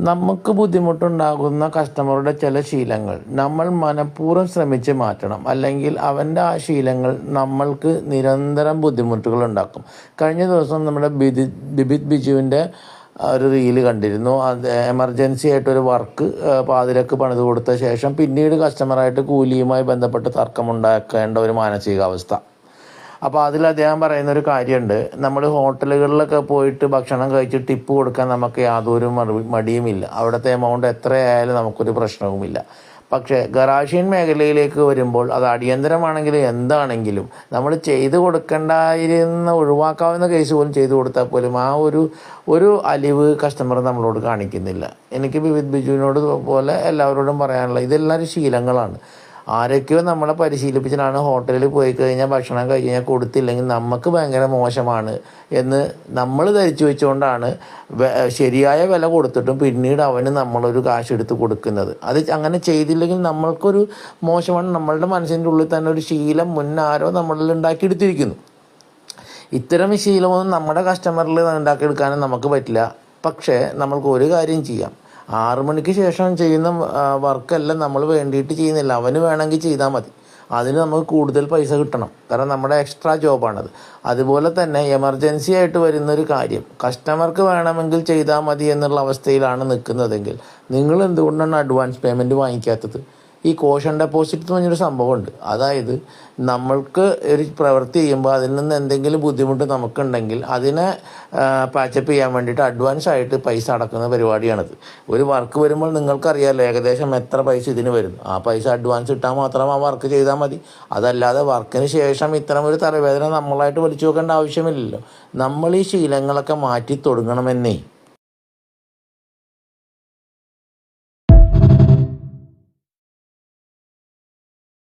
നമുക്ക് ബുദ്ധിമുട്ടുണ്ടാകുന്ന കസ്റ്റമറുടെ ചില ശീലങ്ങൾ നമ്മൾ മനഃപൂർവ്വം ശ്രമിച്ച് മാറ്റണം. അല്ലെങ്കിൽ അവൻ്റെ ആ ശീലങ്ങൾ നമ്മൾക്ക് നിരന്തരം ബുദ്ധിമുട്ടുകൾ ഉണ്ടാക്കും. കഴിഞ്ഞ ദിവസം നമ്മുടെ ബിബിത് ബിജുവിൻ്റെ ഒരു റീല് കണ്ടിരുന്നു. അത് എമർജൻസി ആയിട്ടൊരു വർക്ക് പാതിരക്ക് പണിത് കൊടുത്ത ശേഷം പിന്നീട് കസ്റ്റമറായിട്ട് കൂലിയുമായി ബന്ധപ്പെട്ട് തർക്കമുണ്ടാക്കേണ്ട ഒരു മാനസികാവസ്ഥ. അപ്പോൾ അതിൽ അദ്ദേഹം പറയുന്നൊരു കാര്യമുണ്ട്, നമ്മൾ ഹോട്ടലുകളിലൊക്കെ പോയിട്ട് ഭക്ഷണം കഴിച്ച് ടിപ്പ് കൊടുക്കാൻ നമുക്ക് യാതൊരു മടിയുമില്ല. അവിടുത്തെ എമൗണ്ട് എത്രയായാലും നമുക്കൊരു പ്രശ്നവുമില്ല. പക്ഷേ ഗറാഷ്യൻ മേഖലയിലേക്ക് വരുമ്പോൾ അത് അടിയന്തരമാണെങ്കിലും എന്താണെങ്കിലും നമ്മൾ ചെയ്തു കൊടുക്കേണ്ടായിരുന്ന ഒഴിവാക്കാവുന്ന കേസ് പോലും ചെയ്തു കൊടുത്താൽ പോലും ആ ഒരു അലിവ് കസ്റ്റമർ നമ്മളോട് കാണിക്കുന്നില്ല. എനിക്ക് ബിബിത് ബിജുവിനോട് പോലെ എല്ലാവരോടും പറയാനുള്ള ഇതെല്ലാവരും ശീലങ്ങളാണ്. ആരൊക്കെയോ നമ്മളെ പരിശീലിപ്പിച്ചിട്ടാണ് ഹോട്ടലിൽ പോയി കഴിഞ്ഞാൽ ഭക്ഷണം കഴിച്ച് കഴിഞ്ഞാൽ കൊടുത്തില്ലെങ്കിൽ നമുക്ക് ഭയങ്കര മോശമാണ് എന്ന് നമ്മൾ ധരിച്ചു വെച്ചുകൊണ്ടാണ് ശരിയായ വില കൊടുത്തിട്ടും പിന്നീട് അവന് നമ്മളൊരു കാശ് എടുത്ത് കൊടുക്കുന്നത്. അത് അങ്ങനെ ചെയ്തില്ലെങ്കിൽ നമ്മൾക്കൊരു മോശമാണ്. നമ്മളുടെ മനസ്സിൻ്റെ ഉള്ളിൽ തന്നെ ഒരു ശീലം മുന്നാരോ നമ്മളിൽ ഉണ്ടാക്കിയെടുത്തിരിക്കുന്നു. ഇത്തരം ശീലമൊന്നും നമ്മുടെ കസ്റ്റമറിൽ ഉണ്ടാക്കിയെടുക്കാനും നമുക്ക് പറ്റില്ല. പക്ഷേ നമ്മൾക്ക് ഒരു കാര്യം ചെയ്യാം. 6 മണിക്ക് ശേഷം ചെയ്യുന്ന വർക്കല്ല നമ്മൾ വേണ്ടിയിട്ട് ചെയ്യുന്നില്ല. അവന് വേണമെങ്കിൽ ചെയ്താൽ മതി. അതിന് നമുക്ക് കൂടുതൽ പൈസ കിട്ടണം. കാരണം നമ്മുടെ എക്സ്ട്രാ ജോബാണത്. അതുപോലെ തന്നെ എമർജൻസി ആയിട്ട് വരുന്നൊരു കാര്യം കസ്റ്റമർക്ക് വേണമെങ്കിൽ ചെയ്താൽ മതി എന്നുള്ള അവസ്ഥയിലാണ് നിൽക്കുന്നതെങ്കിൽ നിങ്ങൾ എന്തുകൊണ്ടാണ് അഡ്വാൻസ് പേയ്മെൻറ്റ് വാങ്ങിക്കാത്തത്? ഈ കോഷൻ ഡെപ്പോസിറ്റ് എന്ന് പറഞ്ഞൊരു സംഭവമുണ്ട്. അതായത് നമ്മൾക്ക് ഒരു പ്രവൃത്തി ചെയ്യുമ്പോൾ അതിൽ നിന്ന് എന്തെങ്കിലും ബുദ്ധിമുട്ട് നമുക്കുണ്ടെങ്കിൽ അതിനെ പാച്ചപ്പ് ചെയ്യാൻ വേണ്ടിയിട്ട് അഡ്വാൻസ് ആയിട്ട് പൈസ അടക്കുന്ന പരിപാടിയാണിത്. ഒരു വർക്ക് വരുമ്പോൾ നിങ്ങൾക്കറിയാമല്ലോ ഏകദേശം എത്ര പൈസ ഇതിന് വരും. ആ പൈസ അഡ്വാൻസ് ഇട്ടാൽ മാത്രം ആ വർക്ക് ചെയ്താൽ മതി. അതല്ലാതെ വർക്കിന് ശേഷം ഇത്തരം ഒരു തലവേദന നമ്മളായിട്ട് വലിച്ചു നോക്കേണ്ട ആവശ്യമില്ലല്ലോ. നമ്മൾ ഈ ശീലങ്ങളൊക്കെ മാറ്റി തുടങ്ങണമെന്നേ.